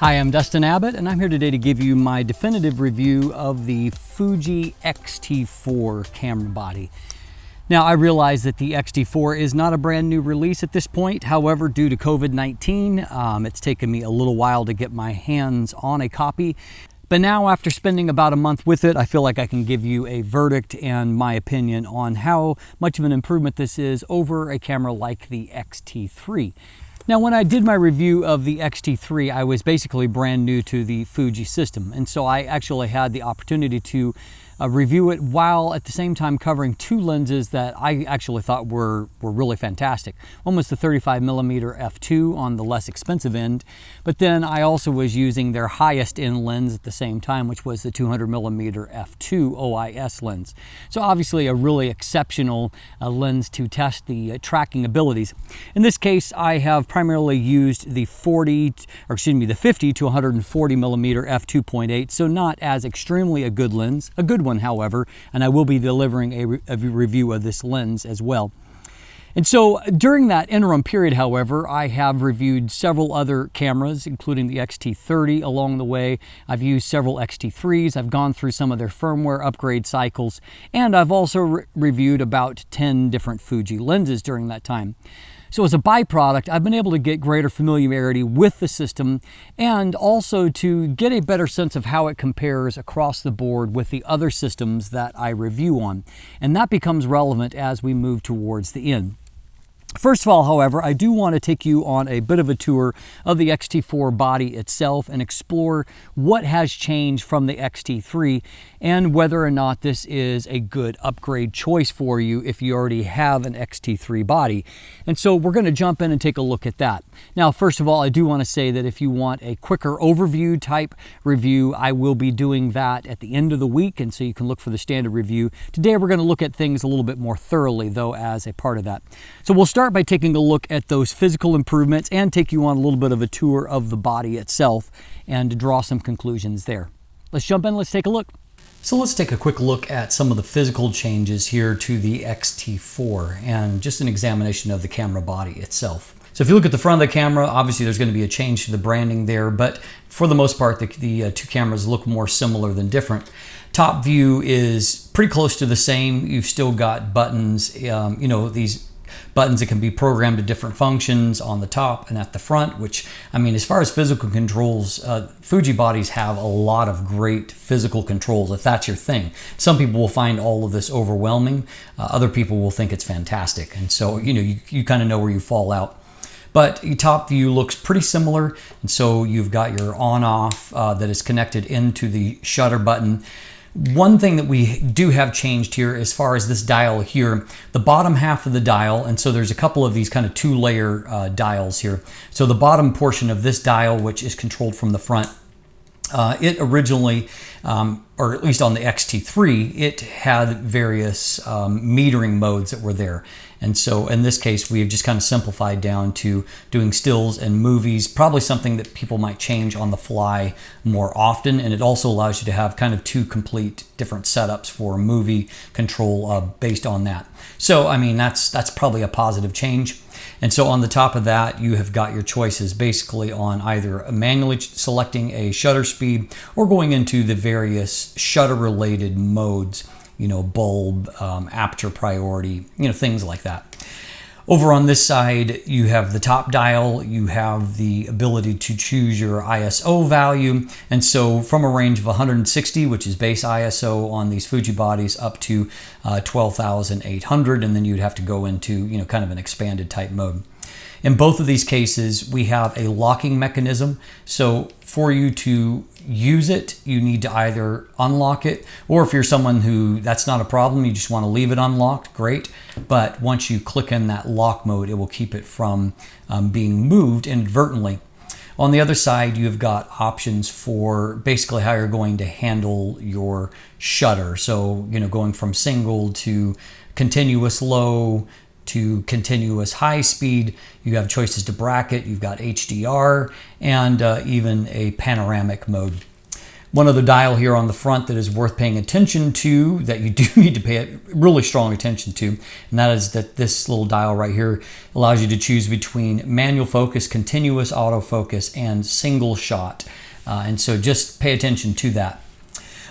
Hi, I'm Dustin Abbott, and I'm here today to give you my definitive review of the Fuji X-T4 camera body. Now, I realize that the X-T4 is not a brand new release at this point. However, due to COVID-19, it's taken me a little while to get my hands on a copy. But now, after spending about a month with it, I feel like I can give you a verdict and my opinion on how much of an improvement this is over a camera like the X-T3. Now, when I did my review of the X-T3, I was basically brand new to the Fuji system. And so I actually had the opportunity to review it while at the same time covering two lenses that I actually thought were really fantastic. One was the 35mm f2 on the less expensive end, but then I also was using their highest end lens at the same time, which was the 200mm f2 OIS lens. So obviously a really exceptional lens to test the tracking abilities. In this case, I have primarily used the 50 to 140mm f2.8, so not as extremely a good lens, a good one, however, and I will be delivering a review of this lens as well. And so during that interim period, however, I have reviewed several other cameras, including the X-T30 along the way. I've used several X-T3s. I've gone through some of their firmware upgrade cycles, and I've also reviewed about 10 different Fuji lenses during that time. So as a byproduct, I've been able to get greater familiarity with the system and also to get a better sense of how it compares across the board with the other systems that I review on. And that becomes relevant as we move towards the end. First of all, however, I do want to take you on a bit of a tour of the X-T4 body itself and explore what has changed from the X-T3 and whether or not this is a good upgrade choice for you if you already have an X-T3 body. And so we're going to jump in and take a look at that. Now, first of all, I do want to say that if you want a quicker overview type review, I will be doing that at the end of the week, and so you can look for the standard review. Today, we're going to look at things a little bit more thoroughly, though, as a part of that. So we'll start by taking a look at those physical improvements and take you on a little bit of a tour of the body itself and draw some conclusions there. Let's jump in, let's take a look. So let's take a quick look at some of the physical changes here to the X-T4 and just an examination of the camera body itself. So if you look at the front of the camera, obviously there's going to be a change to the branding there, but for the most part, the two cameras look more similar than different. Top view is pretty close to the same. You've still got buttons, these buttons that can be programmed to different functions on the top and at the front, which, I mean, as far as physical controls, Fuji bodies have a lot of great physical controls, if that's your thing. Some people will find all of this overwhelming. Other people will think it's fantastic. And so, you kind of know where you fall out. But your top view looks pretty similar. And so you've got your on-off that is connected into the shutter button. One thing that we do have changed here as far as this dial here, the bottom half of the dial, and so there's a couple of these kind of two-layer dials here. So the bottom portion of this dial, which is controlled from the front, it originally, or at least on the X-T3, it had various metering modes that were there. And so in this case, we have just kind of simplified down to doing stills and movies, probably something that people might change on the fly more often. And it also allows you to have kind of two complete different setups for movie control based on that. So, I mean, that's probably a positive change. And so on the top of that, you have got your choices basically on either manually selecting a shutter speed or going into the various shutter related modes, bulb, aperture priority, things like that. Over on this side, you have the top dial, you have the ability to choose your ISO value. And so from a range of 160, which is base ISO on these Fuji bodies, up to 12,800, and then you'd have to go into, kind of an expanded type mode. In both of these cases, we have a locking mechanism. So for you to use it, you need to either unlock it, or if you're someone who that's not a problem, you just want to leave it unlocked, great. But once you click in that lock mode, it will keep it from being moved inadvertently. On the other side, you've got options for basically how you're going to handle your shutter. So, going from single to continuous low, to continuous high speed. You have choices to bracket, you've got HDR, and even a panoramic mode. One other dial here on the front that is worth paying attention to, that you do need to pay really strong attention to, and that is that this little dial right here allows you to choose between manual focus, continuous autofocus, and single shot. And so just pay attention to that.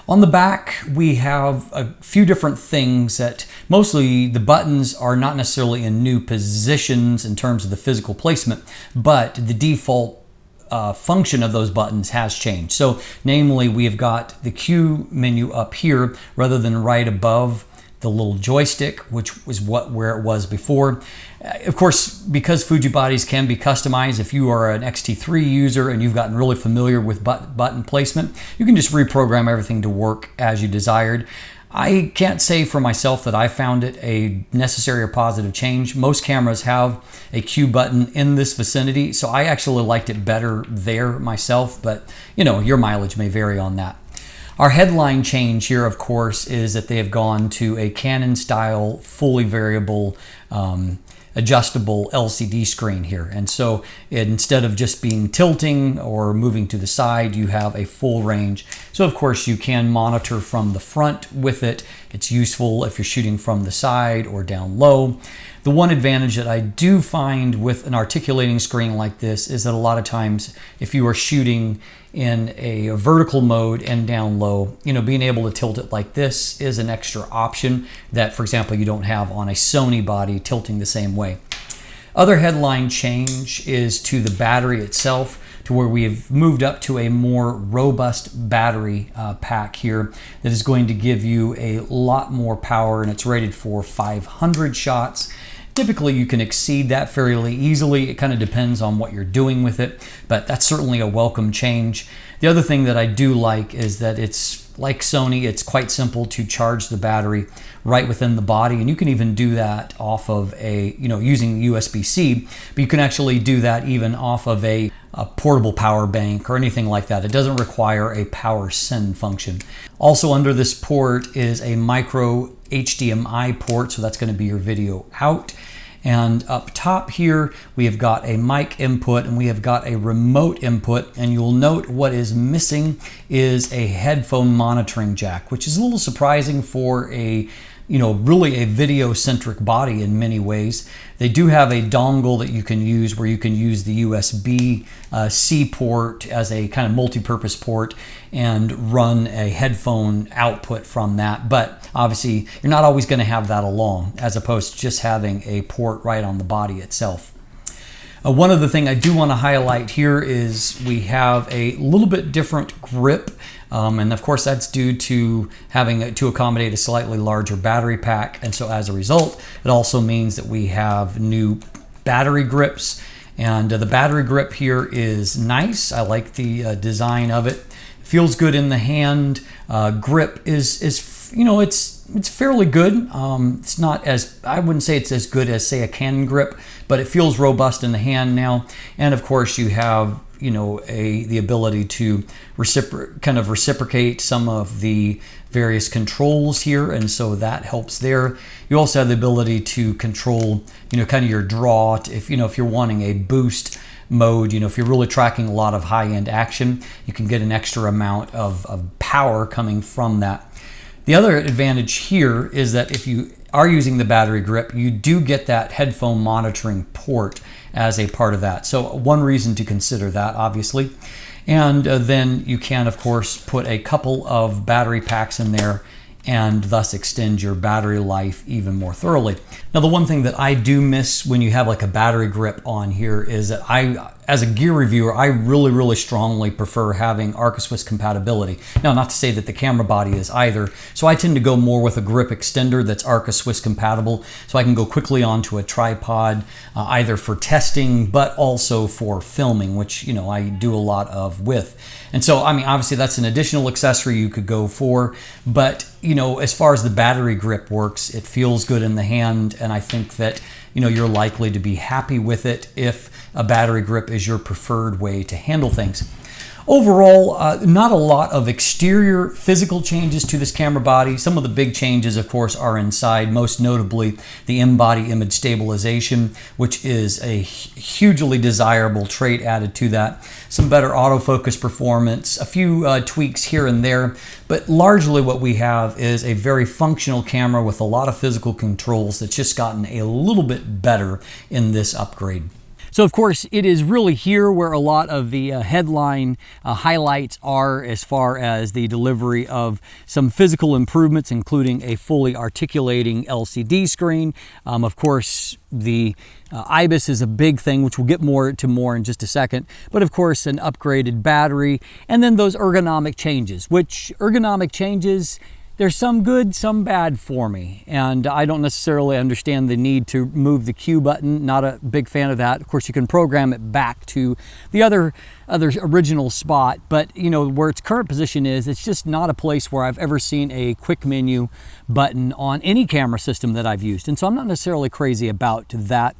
On the back, we have a few different things that mostly the buttons are not necessarily in new positions in terms of the physical placement, but the default function of those buttons has changed. So namely, we have got the Q menu up here rather than right above the little joystick, which was where it was before. Of course, because Fuji bodies can be customized, if you are an X-T4 user and you've gotten really familiar with button placement, you can just reprogram everything to work as you desired. I can't say for myself that I found it a necessary or positive change. Most cameras have a Q button in this vicinity, so I actually liked it better there myself, but you know, your mileage may vary on that. Our headline change here, of course, is that they have gone to a Canon style, fully variable, adjustable LCD screen here. And so instead of just being tilting or moving to the side, you have a full range. So of course you can monitor from the front with it. It's useful if you're shooting from the side or down low. The one advantage that I do find with an articulating screen like this is that a lot of times if you are shooting in a vertical mode and down low, you know, being able to tilt it like this is an extra option that, for example, you don't have on a Sony body tilting the same way. Other headline change is to the battery itself, to where we have moved up to a more robust battery pack here that is going to give you a lot more power, and it's rated for 500 shots. Typically you can exceed that fairly easily. It kind of depends on what you're doing with it, but that's certainly a welcome change. The other thing that I do like is that it's like Sony, it's quite simple to charge the battery right within the body, and you can even do that off of a, you know, using USB-C, but you can actually do that even off of a portable power bank or anything like that. It doesn't require a power send function. Also under this port is a micro HDMI port, so that's going to be your video out. And up top here, we have got a mic input and we have got a remote input, and you'll note what is missing is a headphone monitoring jack, which is a little surprising for a, you know, really a video-centric body in many ways. They do have a dongle that you can use where you can use the USB-C port as a kind of multi-purpose port and run a headphone output from that. But obviously, you're not always going to have that along, as opposed to just having a port right on the body itself. One other thing I do want to highlight here is we have a little bit different grip. And of course that's due to having to accommodate a slightly larger battery pack. And so as a result, it also means that we have new battery grips. And the battery grip here is nice. I like the design of it. Feels good in the hand. Grip is, you know, it's fairly good. It's not as, I wouldn't say it's as good as, say, a Canon grip, but it feels robust in the hand now. And of course you have, you know, the ability to reciprocate some of the various controls here, and so that helps there. You also have the ability to control, you know, kind of your draw. If you're wanting a boost mode, you know, if you're really tracking a lot of high-end action, you can get an extra amount of power coming from that. The other advantage here is that if you are using the battery grip, you do get that headphone monitoring port as a part of that. So one reason to consider that, obviously. And then you can, of course, put a couple of battery packs in there and thus extend your battery life even more thoroughly. Now, the one thing that I do miss when you have like a battery grip on here is that as a gear reviewer, I really strongly prefer having Arca-Swiss compatibility. Now, not to say that the camera body is either, so I tend to go more with a grip extender that's Arca-Swiss compatible, so I can go quickly onto a tripod, either for testing, but also for filming, which, you know, I do a lot of with. And so, I mean, obviously that's an additional accessory you could go for, but, you know, as far as the battery grip works, it feels good in the hand, and I think that, you know, you're likely to be happy with it if a battery grip is your preferred way to handle things. Overall, not a lot of exterior physical changes to this camera body. Some of the big changes, of course, are inside, most notably the in-body image stabilization, which is a hugely desirable trait added to that. Some better autofocus performance, a few tweaks here and there, but largely what we have is a very functional camera with a lot of physical controls that's just gotten a little bit better in this upgrade. So of course, it is really here where a lot of the headline highlights are, as far as the delivery of some physical improvements, including a fully articulating LCD screen. Of course, the IBIS is a big thing, which we'll get more in just a second. But of course, an upgraded battery, and then those ergonomic changes, there's some good, some bad for me, and I don't necessarily understand the need to move the Q button. Not a big fan of that. Of course, you can program it back to the other original spot, but you know where its current position is, it's just not a place where I've ever seen a quick menu button on any camera system that I've used, and so I'm not necessarily crazy about that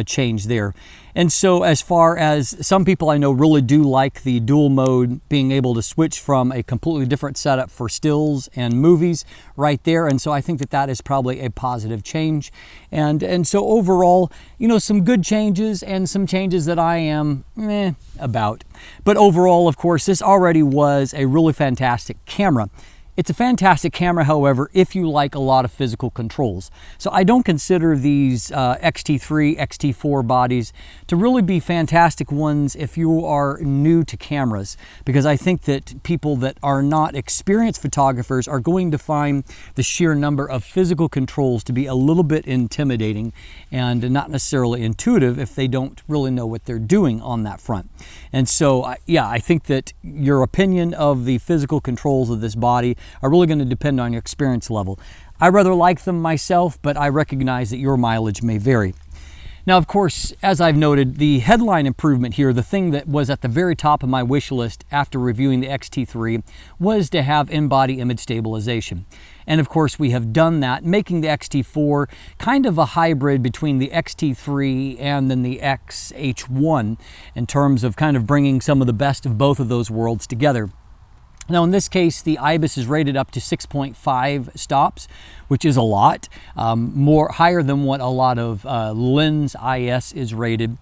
change there. And so as far as some people I know really do like the dual mode, being able to switch from a completely different setup for stills and movies right there. And so I think that that is probably a positive change. And so overall, you know, some good changes and some changes that I am about. But overall, of course, this already was a really fantastic camera. It's a fantastic camera, however, if you like a lot of physical controls. So I don't consider these X-T3, X-T4 bodies to really be fantastic ones if you are new to cameras, because I think that people that are not experienced photographers are going to find the sheer number of physical controls to be a little bit intimidating and not necessarily intuitive if they don't really know what they're doing on that front. And so, yeah, I think that your opinion of the physical controls of this body are really going to depend on your experience level. I rather like them myself, but I recognize that your mileage may vary. Now, of course, as I've noted, the headline improvement here, the thing that was at the very top of my wish list after reviewing the X-T3, was to have in-body image stabilization. And of course, we have done that, making the X-T4 kind of a hybrid between the X-T3 and then the X-H1 in terms of kind of bringing some of the best of both of those worlds together. Now, in this case, the IBIS is rated up to 6.5 stops, which is a lot, higher than what a lot of lens IS is rated.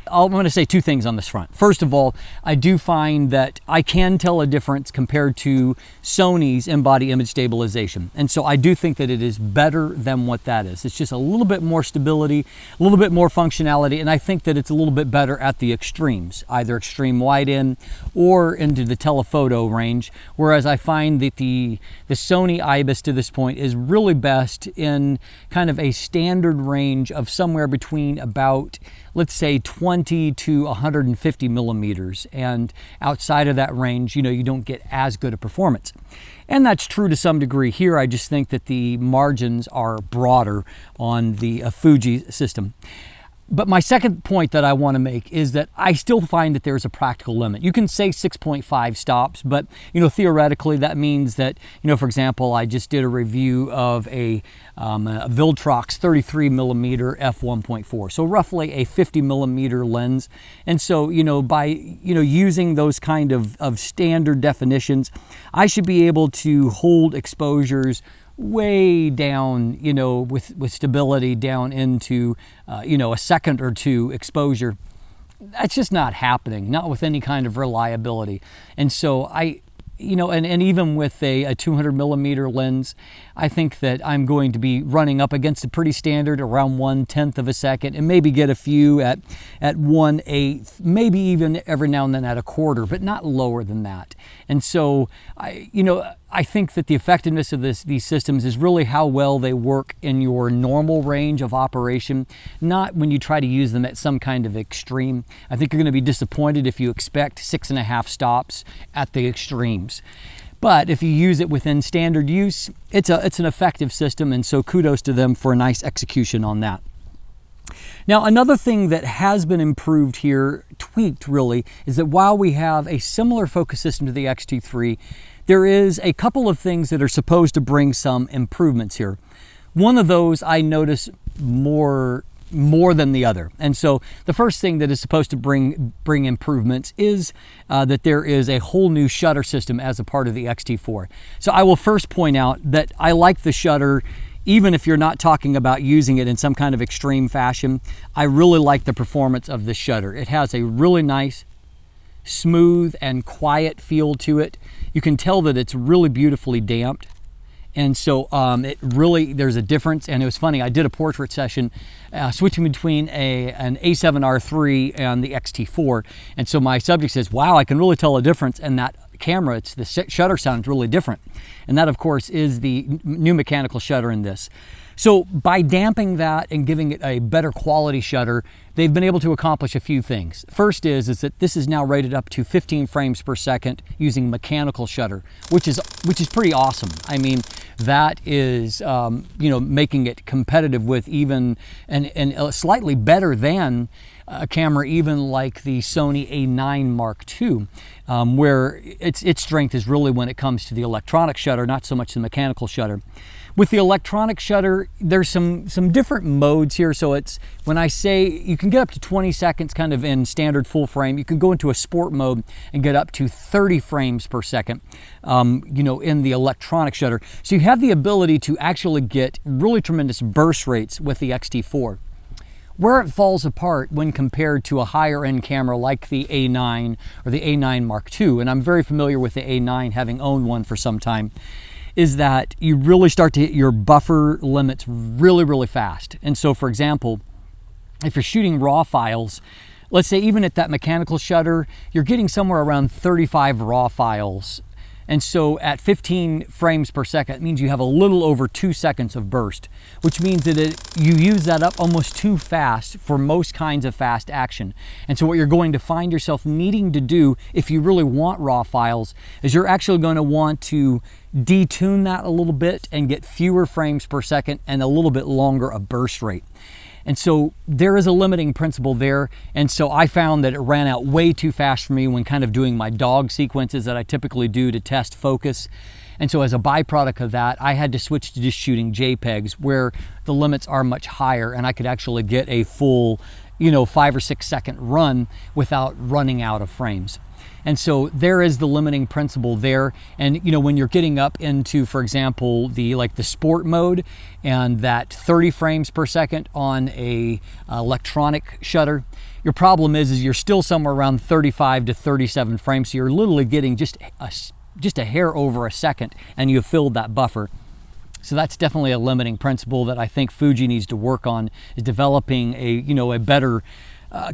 I'm going to say two things on this front. First of all, I do find that I can tell a difference compared to Sony's in-body image stabilization. And so I do think that it is better than what that is. It's just a little bit more stability, a little bit more functionality, and I think that it's a little bit better at the extremes, either extreme wide-in or into the telephoto range, whereas I find that the Sony IBIS to this point is really best in kind of a standard range of somewhere between about, let's say, 20 to 150 millimeters. And outside of that range, you know, you don't get as good a performance. And that's true to some degree here. I just think that the margins are broader on the Fuji system. But my second point that I want to make is that I still find that there's a practical limit. You can say 6.5 stops, but you know, theoretically that means that, you know, for example, I just did a review of a Viltrox 33 millimeter f1.4, so roughly a 50 millimeter lens. And so, you know, by using those kind of standard definitions, I should be able to hold exposures way down, you know, with stability down into, you know, a second or two exposure. That's just not happening, not with any kind of reliability. And so you know, and even with a 200 millimeter lens, I think that I'm going to be running up against a pretty standard around 1/10 of a second, and maybe get a few at 1/8, maybe even every now and then at 1/4, but not lower than that. And so, I think that the effectiveness of these systems is really how well they work in your normal range of operation, not when you try to use them at some kind of extreme. I think you're going to be disappointed if you expect 6.5 stops at the extremes. But if you use it within standard use, it's an effective system, and so kudos to them for a nice execution on that. Now, another thing that has been improved here, tweaked really, is that while we have a similar focus system to the X-T3, there is a couple of things that are supposed to bring some improvements here. One of those I notice more more than the other. And so the first thing that is supposed to bring improvements is that there is a whole new shutter system as a part of the X-T4. So I will first point out that I like the shutter even if you're not talking about using it in some kind of extreme fashion. I really like the performance of the shutter. It has a really nice, smooth and quiet feel to it. You can tell that it's really beautifully damped. And so it really, there's a difference. And it was funny, I did a portrait session switching between an A7R III and the X-T4. And so my subject says, wow, I can really tell a difference in that camera. It's the shutter sound is really different. And that of course is the new mechanical shutter in this. So by damping that and giving it a better quality shutter, they've been able to accomplish a few things. First is that this is now rated up to 15 frames per second using mechanical shutter, which is pretty awesome. I mean, that is you know, making it competitive with even and slightly better than a camera even like the Sony A9 Mark II, where its strength is really when it comes to the electronic shutter, not so much the mechanical shutter. With the electronic shutter, there's some different modes here. So it's, when I say you can get up to 20 seconds kind of in standard full frame, you can go into a sport mode and get up to 30 frames per second, you know, in the electronic shutter. So you have the ability to actually get really tremendous burst rates with the X-T4. Where it falls apart when compared to a higher end camera like the A9 or the A9 Mark II, and I'm very familiar with the A9 having owned one for some time, is that you really start to hit your buffer limits really fast. And so for example, if you're shooting raw files, let's say even at that mechanical shutter, you're getting somewhere around 35 raw files. And so at 15 frames per second, it means you have a little over 2 seconds of burst, which means that you use that up almost too fast for most kinds of fast action. And so what you're going to find yourself needing to do if you really want raw files is you're actually going to want to detune that a little bit and get fewer frames per second and a little bit longer a burst rate. And so there is a limiting principle there. And so I found that it ran out way too fast for me when kind of doing my dog sequences that I typically do to test focus. And so as a byproduct of that, I had to switch to just shooting JPEGs where the limits are much higher and I could actually get a full, you know, 5 or 6 second run without running out of frames. And so there is the limiting principle there. And you know, when you're getting up into, for example, the sport mode and that 30 frames per second on a electronic shutter, your problem is you're still somewhere around 35 to 37 frames. So you're literally getting just a hair over a second and you've filled that buffer. So that's definitely a limiting principle that I think Fuji needs to work on, is developing a better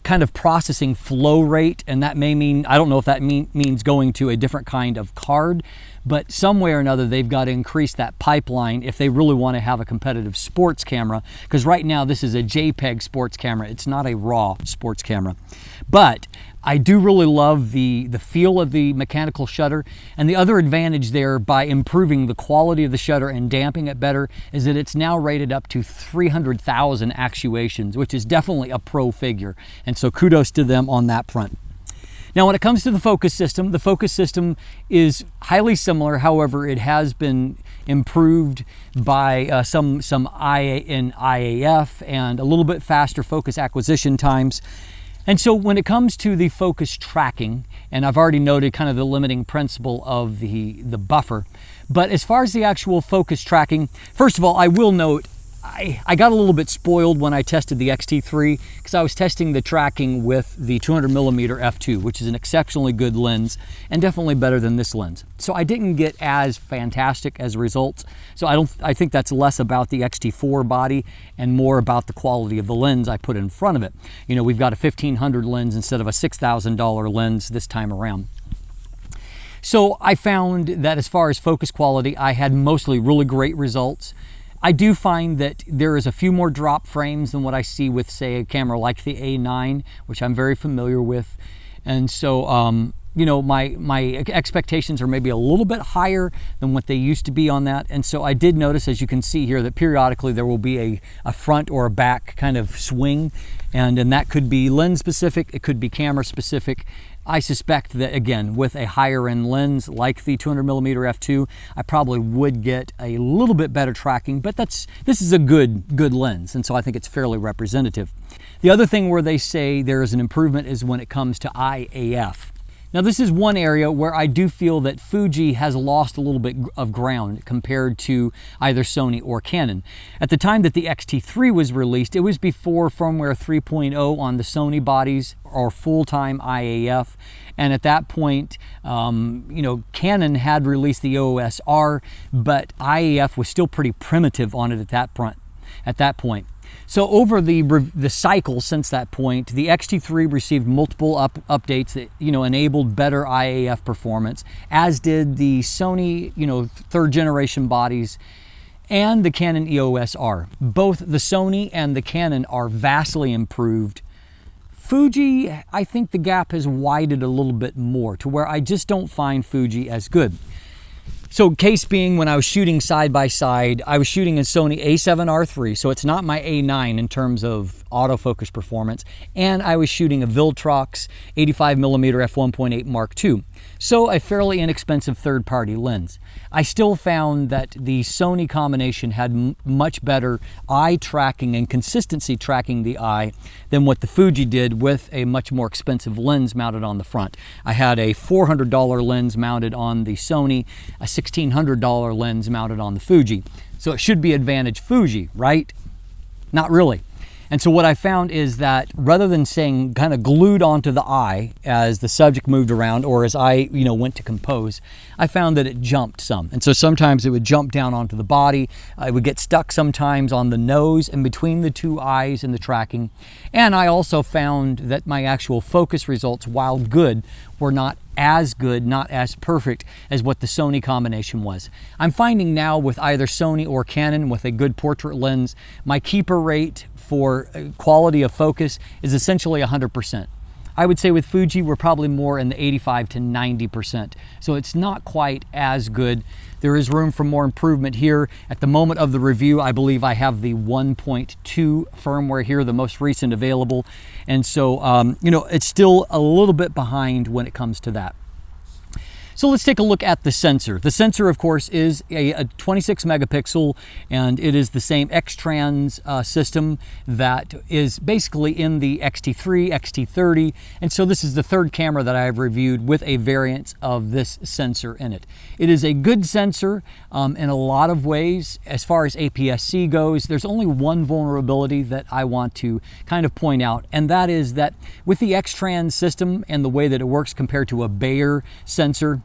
kind of processing flow rate. And that may mean, I don't know if that means going to a different kind of card, but some way or another they've got to increase that pipeline if they really want to have a competitive sports camera, because right now this is a JPEG sports camera, it's not a raw sports camera. But I do really love the feel of the mechanical shutter, and the other advantage there by improving the quality of the shutter and damping it better is that it's now rated up to 300,000 actuations, which is definitely a pro figure, and so kudos to them on that front. Now when it comes to the focus system is highly similar. However, it has been improved by some IA in IAF and a little bit faster focus acquisition times. And so when it comes to the focus tracking, and I've already noted kind of the limiting principle of the buffer, but as far as the actual focus tracking, first of all, I will note I got a little bit spoiled when I tested the X-T3 because I was testing the tracking with the 200mm f2, which is an exceptionally good lens and definitely better than this lens. So I didn't get as fantastic as results. So I think that's less about the X-T4 body and more about the quality of the lens I put in front of it. You know, we've got a $1,500 lens instead of a $6,000 lens this time around. So I found that as far as focus quality, I had mostly really great results. I do find that there is a few more drop frames than what I see with, say, a camera like the A9, which I'm very familiar with. And so you know, my expectations are maybe a little bit higher than what they used to be on that. And so I did notice, as you can see here, that periodically there will be a front or a back kind of swing, and that could be lens specific, it could be camera specific. I suspect that, again, with a higher end lens like the 200mm f2, I probably would get a little bit better tracking, but this is a good lens, and so I think it's fairly representative. The other thing where they say there is an improvement is when it comes to IAF. Now, this is one area where I do feel that Fuji has lost a little bit of ground compared to either Sony or Canon. At the time that the X-T4 was released, it was before firmware 3.0 on the Sony bodies or full-time IAF. And at that point, you know, Canon had released the OSR, but IAF was still pretty primitive on it at that point. So over the cycle since that point, the X-T4 received multiple updates that, you know, enabled better IAF performance, as did the Sony, you know, third generation bodies and the Canon EOS R. Both the Sony and the Canon are vastly improved. Fuji, I think the gap has widened a little bit more to where I just don't find Fuji as good. So case being, when I was shooting side by side, I was shooting a Sony a7R III, so it's not my A9 in terms of autofocus performance, and I was shooting a Viltrox 85mm f1.8 Mark II, so a fairly inexpensive third-party lens. I still found that the Sony combination had much better eye tracking and consistency tracking the eye than what the Fuji did with a much more expensive lens mounted on the front. I had a $400 lens mounted on the Sony, a $1,600 lens mounted on the Fuji. So it should be advantage Fuji, right? Not really. And so what I found is that rather than saying kind of glued onto the eye as the subject moved around or as I, you know, went to compose, I found that it jumped some. And so sometimes it would jump down onto the body. It would get stuck sometimes on the nose and between the two eyes in the tracking. And I also found that my actual focus results, while good, were not as good, not as perfect as what the Sony combination was. I'm finding now with either Sony or Canon with a good portrait lens, my keeper rate for quality of focus is essentially 100%. I would say with Fuji, we're probably more in the 85 to 90%. So it's not quite as good. There is room for more improvement here. At the moment of the review, I believe I have the 1.2 firmware here, the most recent available. And so, you know, it's still a little bit behind when it comes to that. So let's take a look at the sensor. The sensor, of course, is a 26 megapixel, and it is the same X-Trans system that is basically in the X-T4, X-T30, and so this is the third camera that I have reviewed with a variant of this sensor in it. It is a good sensor in a lot of ways. As far as APS-C goes, there's only one vulnerability that I want to kind of point out, and that is that with the X-Trans system and the way that it works compared to a Bayer sensor,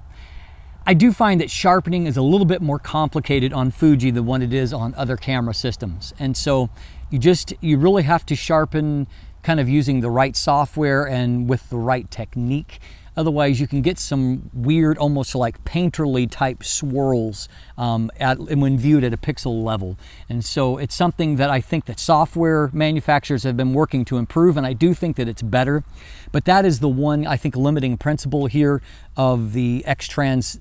I do find that sharpening is a little bit more complicated on Fuji than what it is on other camera systems. And so you really have to sharpen kind of using the right software and with the right technique. Otherwise, you can get some weird, almost like painterly type swirls when viewed at a pixel level. And so it's something that I think that software manufacturers have been working to improve, and I do think that it's better. But that is the one, I think, limiting principle here of the X-Trans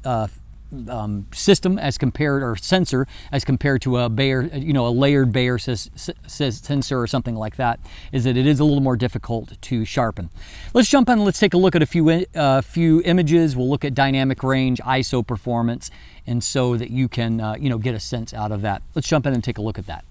system as compared, or sensor, as compared to a Bayer, you know, a layered Bayer sensor or something like that, is that it is a little more difficult to sharpen. Let's jump in and let's take a look at a few images. We'll look at dynamic range, ISO performance, and so that you can, you know, get a sense out of that. Let's jump in and take a look at that.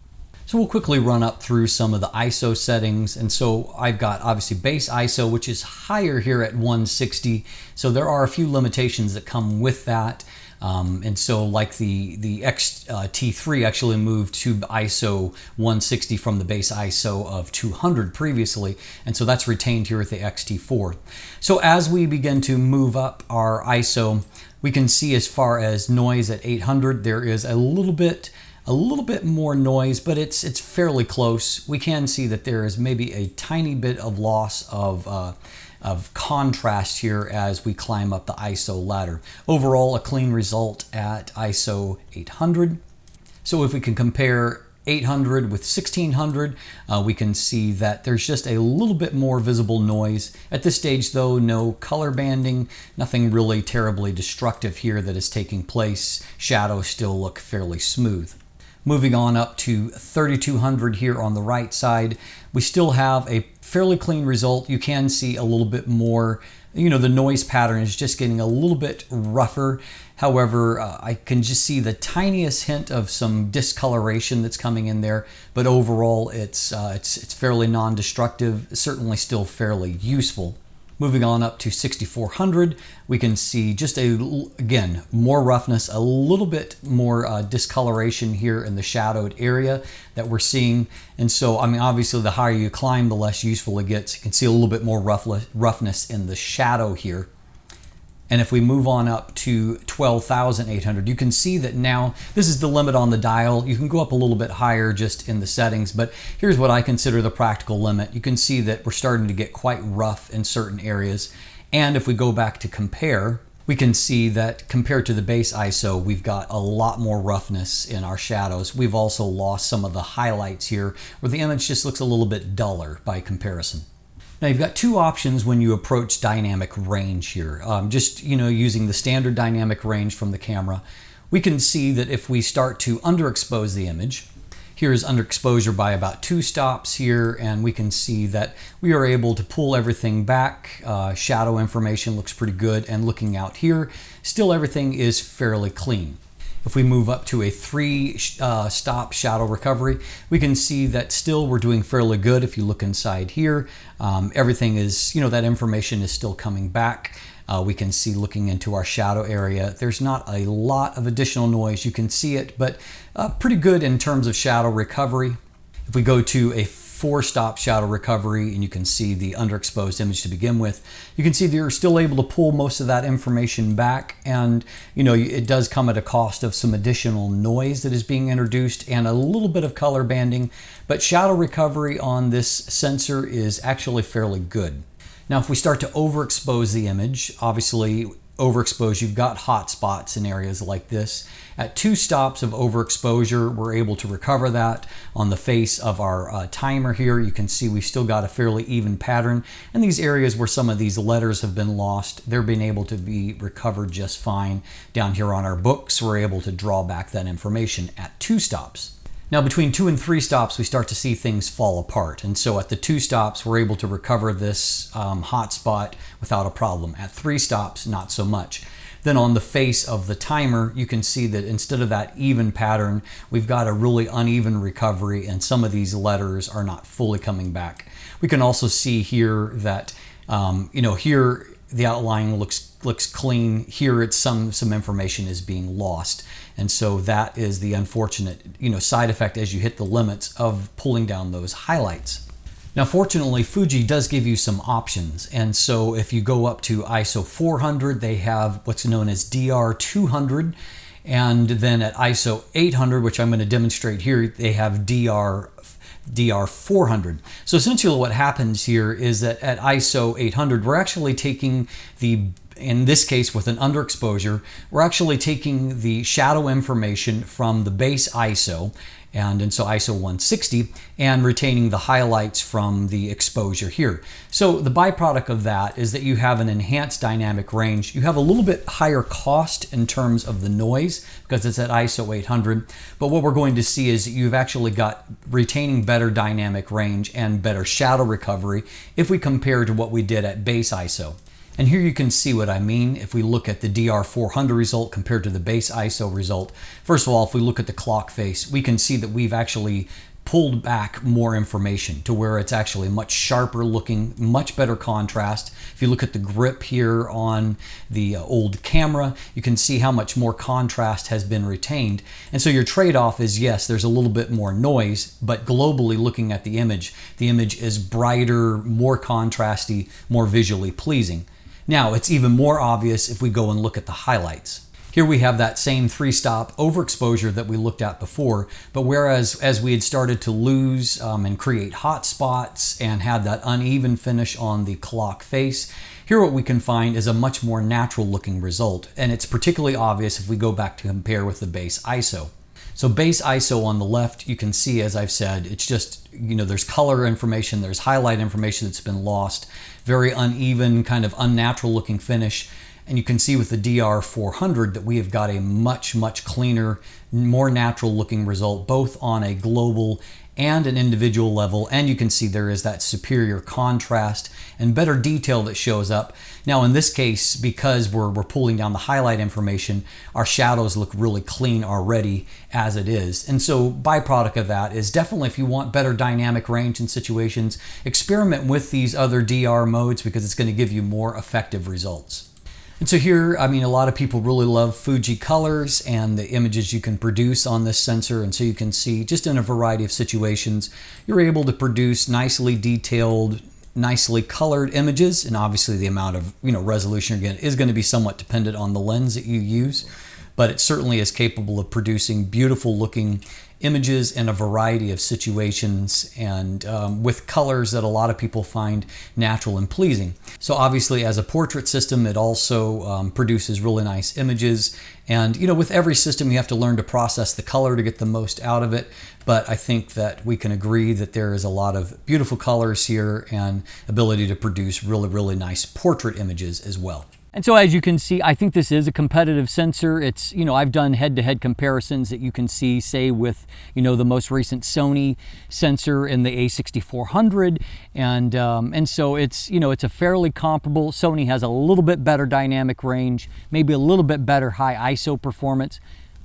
So we'll quickly run up through some of the ISO settings. And so I've got obviously base ISO, which is higher here at 160. So there are a few limitations that come with that. And so like the X-T4 actually moved to ISO 160 from the base ISO of 200 previously. And so that's retained here with the X-T4. So as we begin to move up our ISO, we can see as far as noise at 800, there is a little bit more noise, but it's fairly close. We can see that there is maybe a tiny bit of loss of contrast here as we climb up the ISO ladder. Overall, a clean result at ISO 800. So if we can compare 800 with 1600, we can see that there's just a little bit more visible noise. At this stage though, no color banding, nothing really terribly destructive here that is taking place. Shadows still look fairly smooth. Moving on up to 3200 here on the right side, we still have a fairly clean result. You can see a little bit more, the noise pattern is just getting a little bit rougher. However, I can just see the tiniest hint of some discoloration that's coming in there, but overall it's fairly non-destructive, certainly still fairly useful. Moving on up to 6400, we can see just again, more roughness, a little bit more discoloration here in the shadowed area that we're seeing. And so, obviously the higher you climb, the less useful it gets. You can see a little bit more roughness in the shadow here. And if we move on up to 12,800, you can see that now this is the limit on the dial. You can go up a little bit higher just in the settings, but here's what I consider the practical limit. You can see that we're starting to get quite rough in certain areas. And if we go back to compare, we can see that compared to the base ISO, we've got a lot more roughness in our shadows. We've also lost some of the highlights here, where the image just looks a little bit duller by comparison. Now you've got two options when you approach dynamic range here. Using the standard dynamic range from the camera, we can see that if we start to underexpose the image, here's underexposure by about 2 stops here, and we can see that we are able to pull everything back. Shadow information looks pretty good, and looking out here, still everything is fairly clean. If we move up to a 3-stop shadow recovery, we can see that still we're doing fairly good. If you look inside here, everything is, that information is still coming back. We can see looking into our shadow area, there's not a lot of additional noise. You can see it, but pretty good in terms of shadow recovery. If we go to a 4-stop shadow recovery, and you can see the underexposed image to begin with, you can see that you're still able to pull most of that information back, and it does come at a cost of some additional noise that is being introduced and a little bit of color banding, but shadow recovery on this sensor is actually fairly good. Now if we start to overexpose the image, obviously overexposed, you've got hot spots in areas like this. At 2 stops of overexposure, we're able to recover that. On the face of our timer here, you can see we've still got a fairly even pattern. And these areas where some of these letters have been lost, they're being able to be recovered just fine. Down here on our books, we're able to draw back that information at 2 stops. Now between 2 and 3 stops, we start to see things fall apart. And so at the 2 stops, we're able to recover this hot spot without a problem. At 3 stops, not so much. Then on the face of the timer, you can see that instead of that even pattern, we've got a really uneven recovery, and some of these letters are not fully coming back. We can also see here that, here the outline looks clean. Here it's some information is being lost. And so that is the unfortunate, side effect as you hit the limits of pulling down those highlights. Now, fortunately, Fuji does give you some options. And so if you go up to ISO 400, they have what's known as DR200. And then at ISO 800, which I'm going to demonstrate here, they have DR400. So essentially what happens here is that at ISO 800, we're actually taking in this case with an underexposure, we're actually taking the shadow information from the base ISO, and so ISO 160, and retaining the highlights from the exposure here. So the byproduct of that is that you have an enhanced dynamic range. You have a little bit higher cost in terms of the noise because it's at ISO 800, but what we're going to see is that you've actually got retaining better dynamic range and better shadow recovery if we compare to what we did at base ISO. And here you can see what I mean. If we look at the DR400 result compared to the base ISO result, first of all, if we look at the clock face, we can see that we've actually pulled back more information to where it's actually much sharper looking, much better contrast. If you look at the grip here on the old camera, you can see how much more contrast has been retained. And so your trade-off is, yes, there's a little bit more noise, but globally looking at the image is brighter, more contrasty, more visually pleasing. Now, it's even more obvious if we go and look at the highlights. Here we have that same 3-stop overexposure that we looked at before, but whereas as we had started to lose and create hot spots and had that uneven finish on the clock face, here what we can find is a much more natural looking result, and it's particularly obvious if we go back to compare with the base ISO. So base ISO on the left, you can see, as I've said, it's just, there's color information, there's highlight information that's been lost, very uneven, kind of unnatural looking finish. And you can see with the DR400 that we have got a much, much cleaner, more natural looking result, both on a global and an individual level. And you can see there is that superior contrast and better detail that shows up. Now in this case, because we're pulling down the highlight information, our shadows look really clean already as it is. And so byproduct of that is definitely, if you want better dynamic range in situations, experiment with these other DR modes, because it's going to give you more effective results. And so here, a lot of people really love Fuji colors and the images you can produce on this sensor. And so you can see just in a variety of situations, you're able to produce nicely detailed, nicely colored images. And obviously the amount of resolution again is going to be somewhat dependent on the lens that you use, but it certainly is capable of producing beautiful looking images in a variety of situations, and with colors that a lot of people find natural and pleasing. So obviously as a portrait system, it also produces really nice images. And with every system you have to learn to process the color to get the most out of it. But I think that we can agree that there is a lot of beautiful colors here and ability to produce really, really nice portrait images as well. And so as you can see, I think this is a competitive sensor. It's, I've done head-to-head comparisons that you can see, say with, the most recent Sony sensor in the A6400. And so it's, it's a fairly comparable. Sony has a little bit better dynamic range, maybe a little bit better high ISO performance,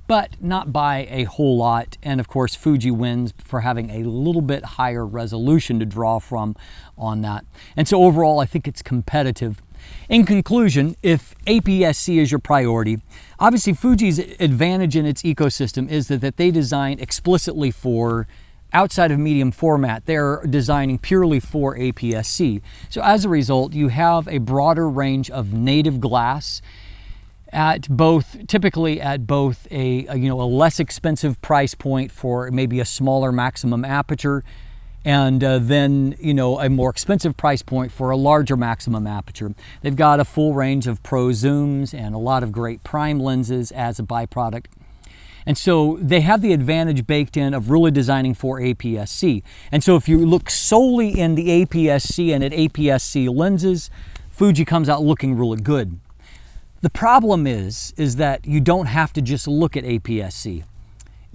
but not by a whole lot. And of course, Fuji wins for having a little bit higher resolution to draw from on that. And so overall, I think it's competitive. In conclusion, if APS-C is your priority, obviously Fuji's advantage in its ecosystem is that they design explicitly for outside of medium format. They're designing purely for APS-C. So as a result, you have a broader range of native glass typically at both a less expensive price point for maybe a smaller maximum aperture, and then a more expensive price point for a larger maximum aperture. They've got a full range of pro zooms and a lot of great prime lenses as a byproduct. And so they have the advantage baked in of really designing for APS-C. And so if you look solely in the APS-C and at APS-C lenses, Fuji comes out looking really good. The problem is that you don't have to just look at APS-C.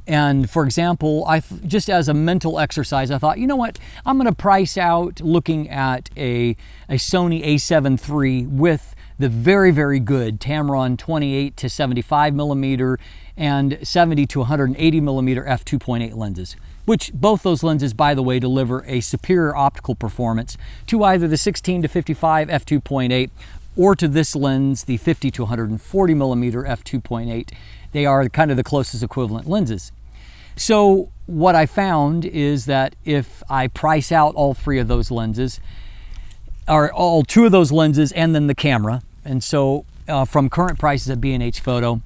And for example, just as a mental exercise, I thought, you know what, I'm going to price out looking at a Sony a7 III with the very, very good Tamron 28 to 75 millimeter and 70 to 180 millimeter f2.8 lenses, which both those lenses, by the way, deliver a superior optical performance to either the 16 to 55 f2.8 or to this lens, the 50 to 140 millimeter f2.8. They are kind of the closest equivalent lenses. So what I found is that if I price out all three of those lenses, or all two of those lenses and then the camera, and so from current prices at B&H Photo,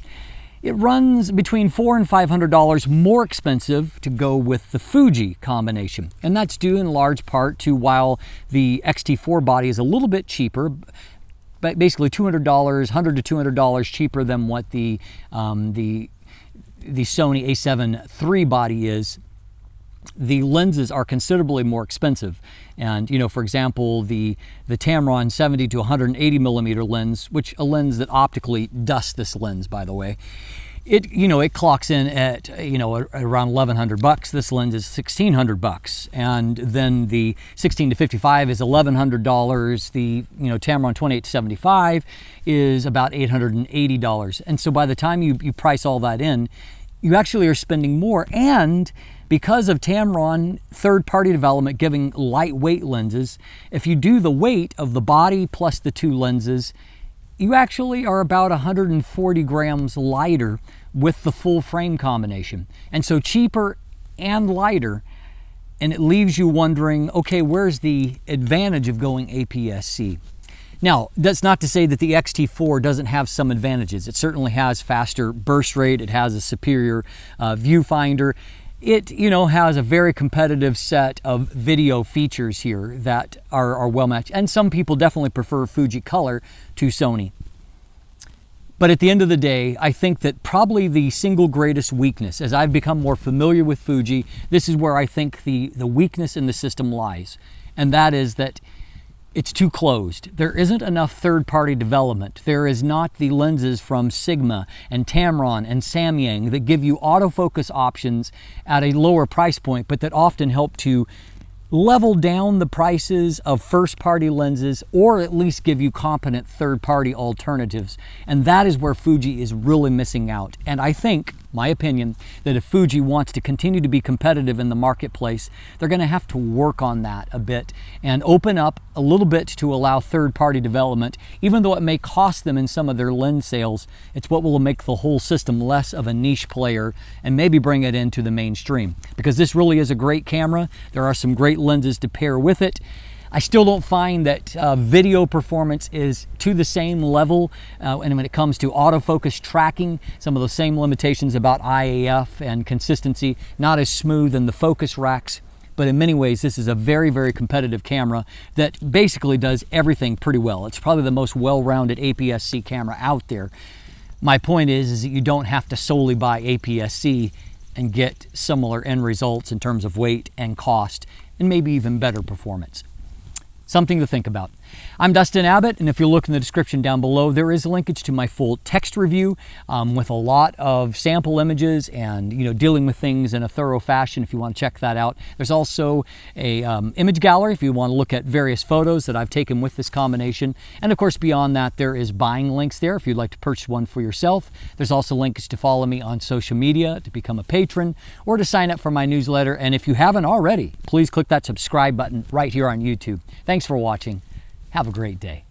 it runs between $400 and $500 more expensive to go with the Fuji combination. And that's due in large part to, while the X-T4 body is a little bit cheaper, but basically $200, $100 to $200 cheaper than what the Sony a7 III body is, the lenses are considerably more expensive. And for example, the Tamron 70 to 180 millimeter lens, which a lens that optically dusts this lens, by the way, it clocks in at around $1,100. This lens is $1,600, and then the 16 to 55 is $1,100. The Tamron 28 to 75 is about $880. And so by the time you price all that in, you actually are spending more. And because of Tamron third-party development giving lightweight lenses, if you do the weight of the body plus the two lenses, you actually are about 140 grams lighter with the full frame combination. And so cheaper and lighter, and it leaves you wondering, okay, where's the advantage of going APS-C? Now, that's not to say that the X-T4 doesn't have some advantages. It certainly has faster burst rate, it has a superior viewfinder. It has a very competitive set of video features here that are well matched, and some people definitely prefer Fuji color to Sony. But at the end of the day, I think that probably the single greatest weakness, as I've become more familiar with Fuji, this is where I think the weakness in the system lies. And that is that it's too closed. There isn't enough third-party development. There is not the lenses from Sigma and Tamron and Samyang that give you autofocus options at a lower price point, but that often help to level down the prices of first-party lenses, or at least give you competent third-party alternatives. And that is where Fuji is really missing out. And I think, my opinion, that if Fuji wants to continue to be competitive in the marketplace, they're going to have to work on that a bit and open up a little bit to allow third-party development. Even though it may cost them in some of their lens sales, it's what will make the whole system less of a niche player and maybe bring it into the mainstream. Because this really is a great camera. There are some great lenses to pair with it. I still don't find that video performance is to the same level, and when it comes to autofocus tracking, some of those same limitations about IAF and consistency, not as smooth in the focus racks. But in many ways, this is a very, very competitive camera that basically does everything pretty well. It's probably the most well-rounded APS-C camera out there. My point is that you don't have to solely buy APS-C and get similar end results in terms of weight and cost, and maybe even better performance. Something to think about. I'm Dustin Abbott, and if you look in the description down below, there is a linkage to my full text review with a lot of sample images and dealing with things in a thorough fashion if you want to check that out. There's also a image gallery if you want to look at various photos that I've taken with this combination. And of course, beyond that, there is buying links there if you'd like to purchase one for yourself. There's also links to follow me on social media, to become a patron, or to sign up for my newsletter. And if you haven't already, please click that subscribe button right here on YouTube. Thanks for watching. Have a great day.